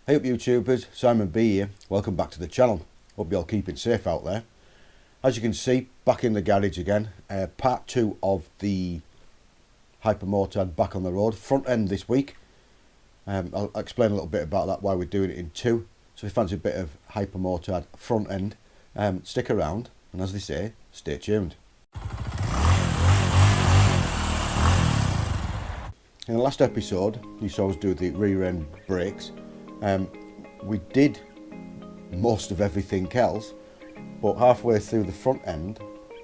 Hey up YouTubers, Simon B here, welcome back to the channel. Hope you're all keeping safe out there. As you can see, back in the garage again, part 2 of the Hypermotard back on the road, front end this week. I'll explain a little bit about that, why we're doing it in 2. So if you fancy a bit of Hypermotard front end, stick around and as they say, stay tuned. In the last episode, you saw us do the rear end brakes. We did most of everything else, but halfway through the front end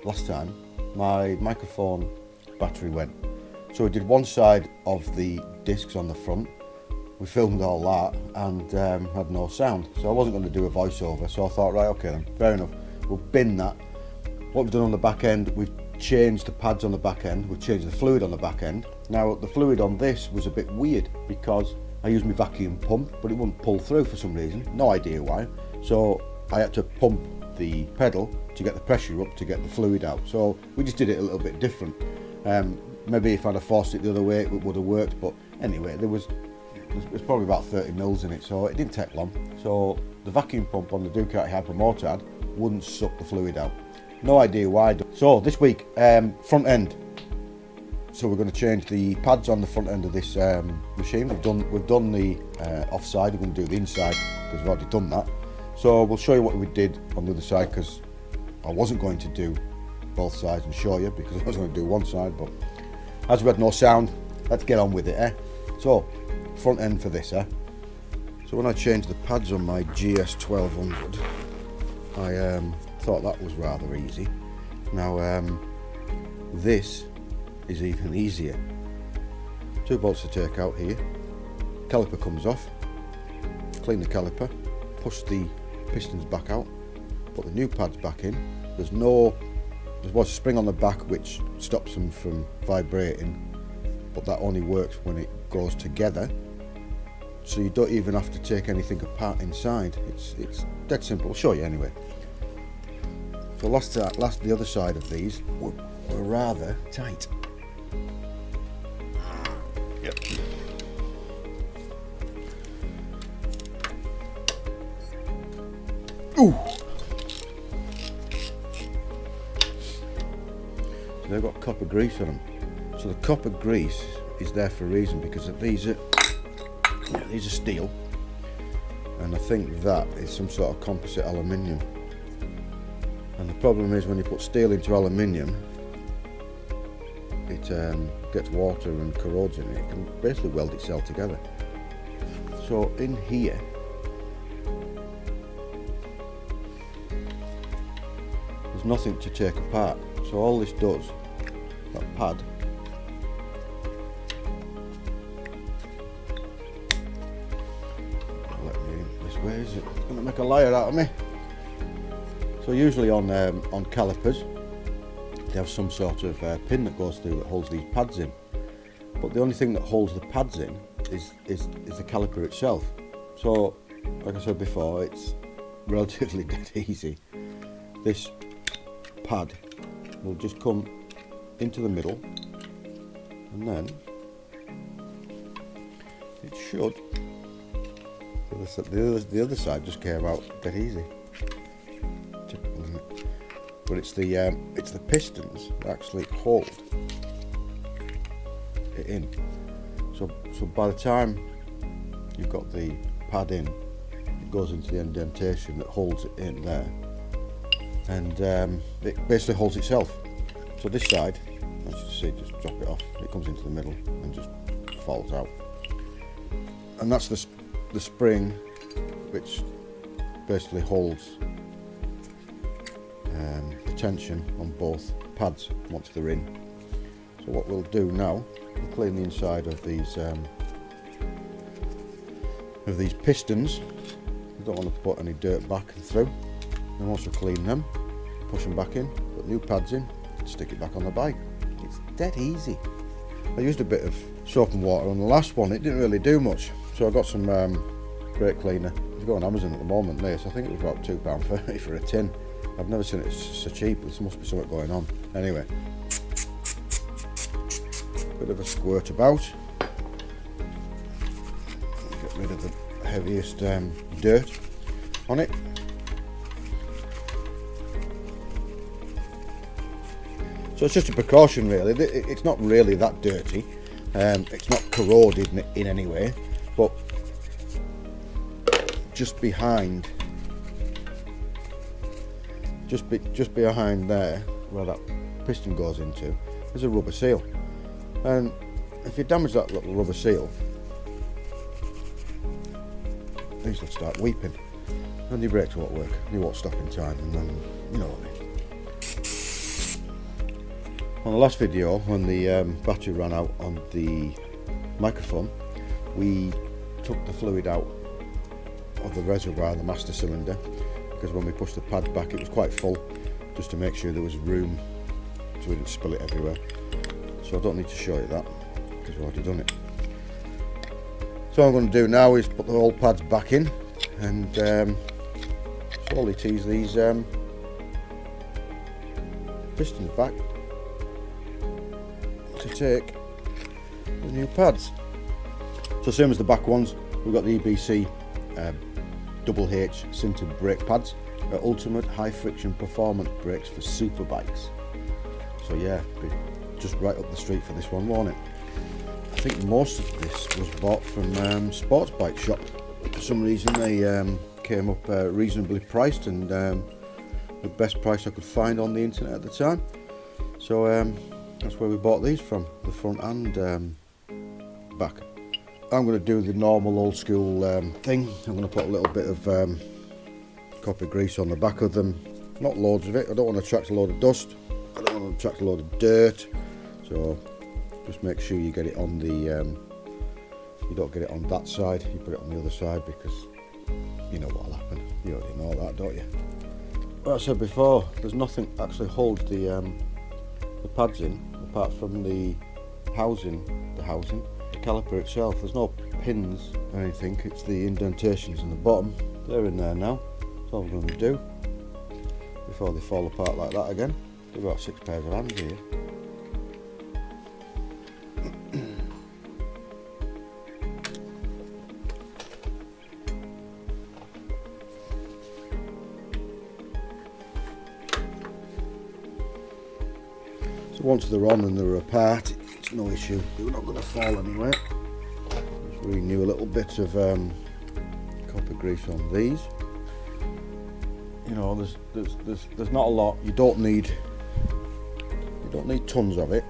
last time my microphone battery went, so we did one side of the discs on the front. We filmed all that and had no sound, so I wasn't going to do a voiceover, so I thought, right, okay then, fair enough, we'll bin that. What we've done on the back end, we've changed the pads on the back end, we've changed the fluid on the back end. Now the fluid on this was a bit weird because I used my vacuum pump, but it wouldn't pull through for some reason, no idea why. So I had to pump the pedal to get the pressure up to get the fluid out. So we just did it a little bit different. Maybe if I'd have forced it the other way, it would have worked. But anyway, there's probably about 30 mils in it, so it didn't take long. So the vacuum pump on the Ducati Hypermotard wouldn't suck the fluid out. No idea why. So this week, front end. So we're going to change the pads on the front end of this machine. We've done the offside. We're going to do the inside because we've already done that. So we'll show you what we did on the other side, because I wasn't going to do both sides and show you because I was going to do one side. But as we had no sound, let's get on with it, eh? So front end for this, eh? So when I changed the pads on my GS1200, I thought that was rather easy. Now this is even easier. 2 bolts to take out here. Caliper comes off. Clean the caliper. Push the pistons back out. Put the new pads back in. There was a spring on the back which stops them from vibrating, but that only works when it goes together. So you don't even have to take anything apart inside. It's dead simple. I'll show you anyway. So the other side of these were rather tight. Yep. Ooh. So they've got copper grease on them. So the copper grease is there for a reason, because these are steel, and I think that is some sort of composite aluminium. And the problem is when you put steel into aluminium, it gets water and corrodes in it. It can basically weld itself together. So in here, there's nothing to take apart. So all this does, that pad, let me in this way, is it? It's going to make a liar out of me. So usually on calipers, they have some sort of pin that goes through that holds these pads in. But the only thing that holds the pads in is the caliper itself. So, like I said before, it's relatively dead easy. This pad will just come into the middle, and then it should. The other side just came out dead easy. But it's the pistons that actually hold it in. So by the time you've got the pad in, it goes into the indentation that holds it in there, and it basically holds itself. So this side, as you see, just drop it off. It comes into the middle and just falls out. And that's the spring which basically holds the tension on both pads once they're in. So what we'll do now, we'll clean the inside of these pistons. We don't want to put any dirt back through. And once we clean them, push them back in, put new pads in, stick it back on the bike. It's dead easy. I used a bit of soap and water on the last one. It didn't really do much, so I got some brake cleaner. It's got on Amazon at the moment, this. I think it was about £2.30 for a tin. I've never seen it so cheap. There must be something going on. Anyway, bit of a squirt about. Get rid of the heaviest dirt on it. So it's just a precaution really. It's not really that dirty. It's not corroded in any way, but just behind, just behind there, where that piston goes into, there's a rubber seal. And if you damage that little rubber seal, these will start weeping, and your brakes won't work. You won't stop in time, and then you know what I mean. On the last video, when the battery ran out on the microphone, we took the fluid out of the reservoir, the master cylinder, because when we pushed the pads back it was quite full, just to make sure there was room so we didn't spill it everywhere. So I don't need to show you that because we've already done it. So what I'm going to do now is put the old pads back in and slowly tease these pistons back to take the new pads. So same as the back ones, we've got the EBC double H sintered brake pads, ultimate high friction performance brakes for super bikes. So yeah, just right up the street for this one, won't it? I think most of this was bought from sports bike shop. For some reason they came up reasonably priced, and the best price I could find on the internet at the time. So that's where we bought these from, the front and back. I'm going to do the normal old school thing. I'm going to put a little bit of copper grease on the back of them. Not loads of it. I don't want to attract a load of dust. I don't want to attract a load of dirt. So just make sure you get it on the, you don't get it on that side, you put it on the other side, because you know what'll happen. You already know that, don't you? Like I said before, there's nothing actually holds the pads in, apart from the housing, the caliper itself. There's no pins or anything, it's the indentations in the bottom. They're in there now. That's all I'm going to do before they fall apart like that again. We've got 6 pairs of hands here. So once they're on and they're apart, it's no issue. They're not going to fall anywhere. Just renew a little bit of copper grease on these. You know, there's not a lot. You don't need tons of it.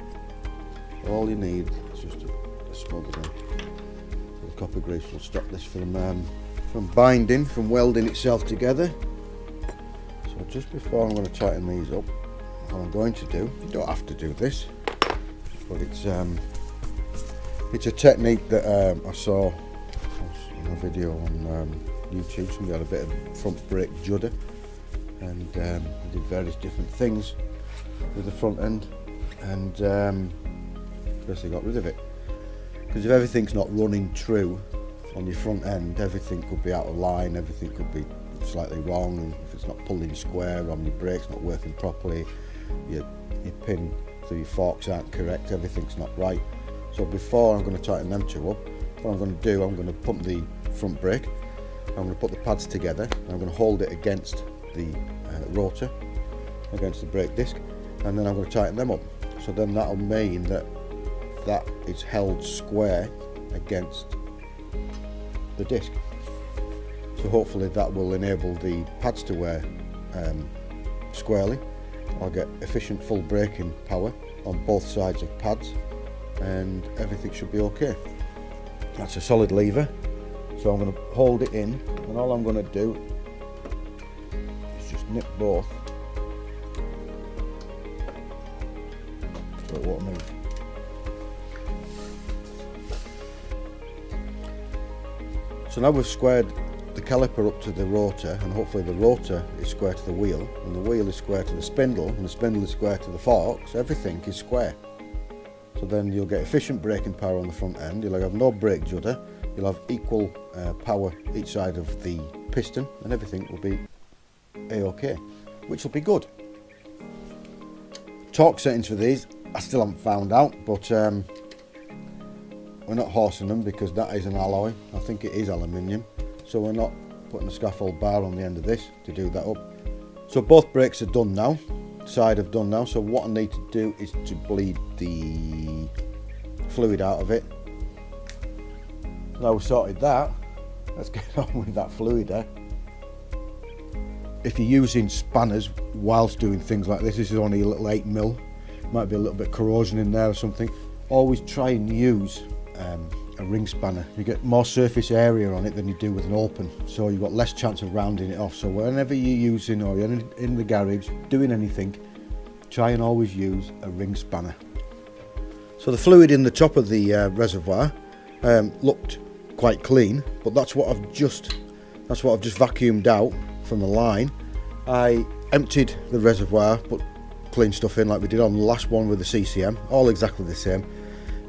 All you need is just a smother them. So the copper grease will stop this from binding, from welding itself together. So just before I'm going to tighten these up, what I'm going to do, you don't have to do this, but it's a technique that I saw in a video on YouTube. Somebody had a bit of front brake judder, and they did various different things with the front end, and basically got rid of it. Because if everything's not running true on your front end, everything could be out of line, everything could be slightly wrong, and if it's not pulling square on your brakes, not working properly, your pin through your forks aren't correct, everything's not right. So before I'm going to tighten them two up, what I'm going to do, I'm going to pump the front brake, I'm going to put the pads together, and I'm going to hold it against the rotor, against the brake disc, and then I'm going to tighten them up. So then that'll mean that is held square against the disc. So hopefully that will enable the pads to wear squarely. I'll get efficient full braking power on both sides of pads, and everything should be okay. That's a solid lever, so I'm going to hold it in, and all I'm going to do is just nip both so it won't move. So now we've squared the caliper up to the rotor, and hopefully the rotor is square to the wheel, and the wheel is square to the spindle, and the spindle is square to the forks. Everything is square. So then you'll get efficient braking power on the front end, you'll have no brake judder, you'll have equal power each side of the piston, and everything will be a-okay, which will be good. Torque settings for these, I still haven't found out, but we're not horsing them because that is an alloy. I think it is aluminium. so we're not putting a scaffold bar on the end of this to do that up. So both brakes are done now, side have done now, so what I need to do is to bleed the fluid out of it. Now we've sorted that, let's get on with that fluid there. If you're using spanners whilst doing things like this is only a little 8mm, might be a little bit of corrosion in there or something, always try and use a ring spanner. You get more surface area on it than you do with an open, so you've got less chance of rounding it off. So whenever you're using or you're in the garage doing anything, try and always use a ring spanner. So the fluid in the top of the reservoir looked quite clean, but that's what I've just vacuumed out from the line. I emptied the reservoir, put clean stuff in like we did on the last one with the CCM, all exactly the same.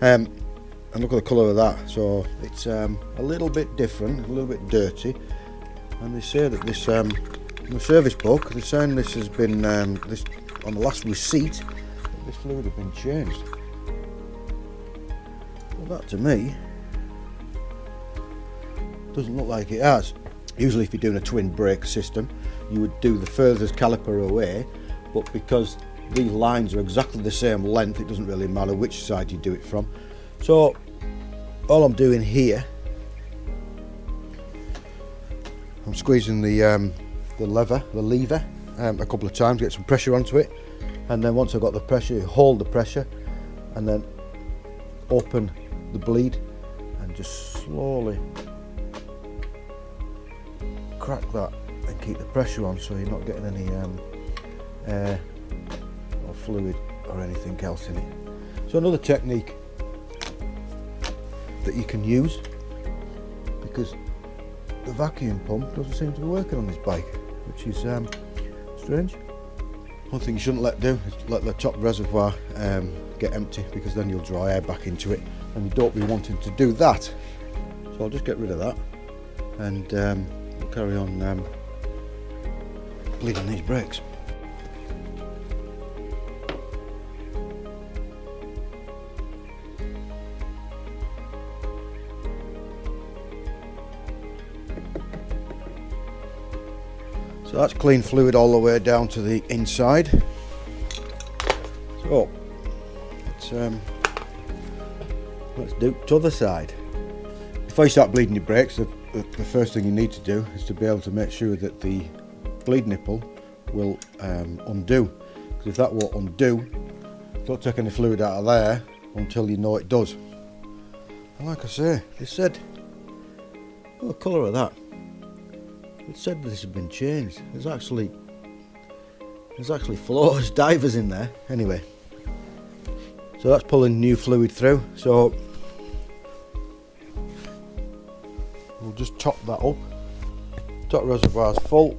And look at the colour of that, so it's a little bit different, a little bit dirty, and they say that this, in the service book, they're saying this has been, this on the last receipt, this fluid has been changed. Well, that to me doesn't look like it has. Usually if you're doing a twin brake system, you would do the furthest caliper away, but because these lines are exactly the same length, it doesn't really matter which side you do it from. So all I'm doing here, I'm squeezing the lever a couple of times, get some pressure onto it, and then once I've got the pressure, you hold the pressure and then open the bleed and just slowly crack that and keep the pressure on so you're not getting any air or fluid or anything else in it. So another technique that you can use, because the vacuum pump doesn't seem to be working on this bike, which is strange. One thing you shouldn't do is let the top reservoir get empty, because then you'll draw air back into it and you don't be wanting to do that. So I'll just get rid of that and we'll carry on bleeding these brakes. So that's clean fluid all the way down to the inside. So let's do the other side. Before you start bleeding your brakes, the first thing you need to do is to be able to make sure that the bleed nipple will undo. Because if that won't undo, don't take any fluid out of there until you know it does. And like I say, they said, well, the colour of that. It said this had been changed. There's actually floors, divers in there. Anyway, so that's pulling new fluid through. So we'll just top that up. Top reservoir's full.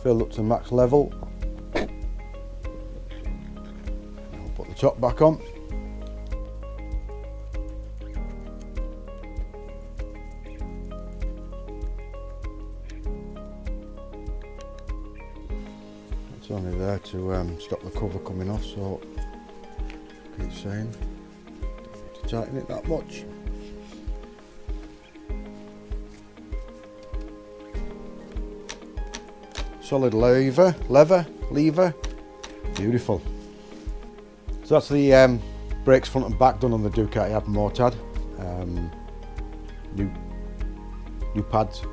Filled up to max level. I'll put the top back on. It's only there to stop the cover coming off, so keep saying, don't need to tighten it that much. Solid lever, beautiful. So that's the brakes front and back done on the Ducati Hypermotard. New pads,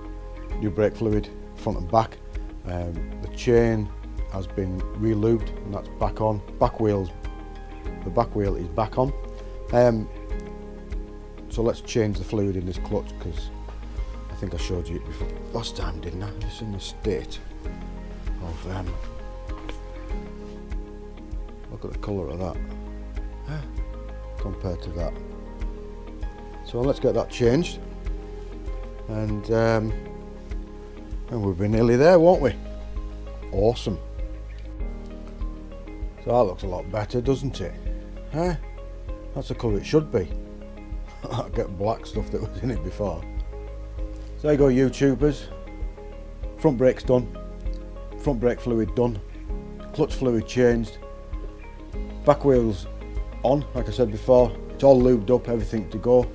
new brake fluid, front and back. The chain has been re-lubed and that's back on. The back wheel is back on. So let's change the fluid in this clutch, because I think I showed you it before last time, didn't I? It's in the state of look at the colour of that compared to that. So let's get that changed, and we'll be nearly there, won't we? Awesome. So that looks a lot better, doesn't it? That's the colour it should be. I get black stuff that was in it before. So there you go, YouTubers. Front brake's done. Front brake fluid done. Clutch fluid changed. Back wheel's on, like I said before. It's all lubed up, everything to go.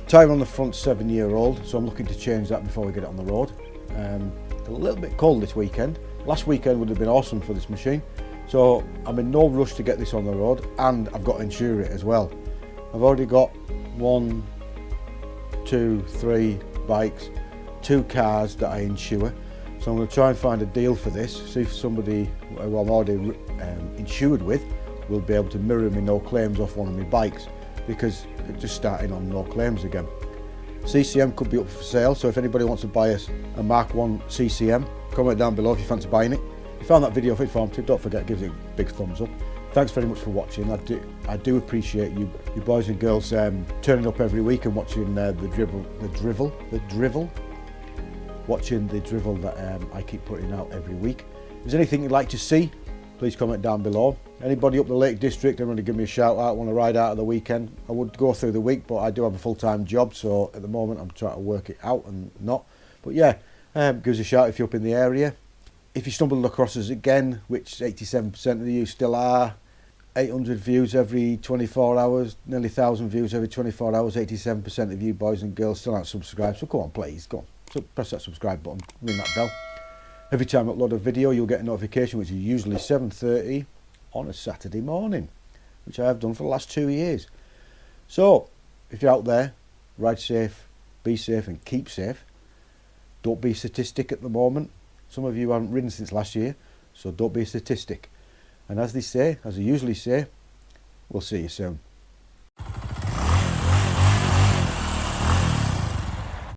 Tyre on the front 7-year-old, so I'm looking to change that before we get it on the road. A little bit cold this weekend. Last weekend would have been awesome for this machine, so I'm in no rush to get this on the road, and I've got to insure it as well. I've already got 1, 2, 3 bikes, 2 cars that I insure, so I'm going to try and find a deal for this, see if somebody who I'm already insured with will be able to mirror me no claims off one of my bikes, because it's just starting on no claims again. CCM could be up for sale, so if anybody wants to buy a Mark 1 CCM, comment down below if you fancy buying it. If you found that video informative, don't forget to give it a big thumbs up. Thanks very much for watching. I do appreciate you boys and girls turning up every week and watching the drivel that I keep putting out every week. If there's anything you'd like to see, please comment down below. Anybody up the Lake District, I'm going to give me a shout out, want to ride out of the weekend. I would go through the week, but I do have a full-time job, so at the moment I'm trying to work it out and not. But yeah, give us a shout if you're up in the area. If you stumbled across us again, which 87% of you still are, 800 views every 24 hours, nearly 1,000 views every 24 hours, 87% of you boys and girls still aren't subscribed, so come on please, go on. So press that subscribe button, ring that bell. Every time I upload a video, you'll get a notification, which is usually 7:30 on a Saturday morning, which I have done for the last 2 years. So, if you're out there, ride safe, be safe and keep safe. Don't be a statistic at the moment. Some of you haven't ridden since last year, so don't be a statistic. And as they say, as I usually say, we'll see you soon.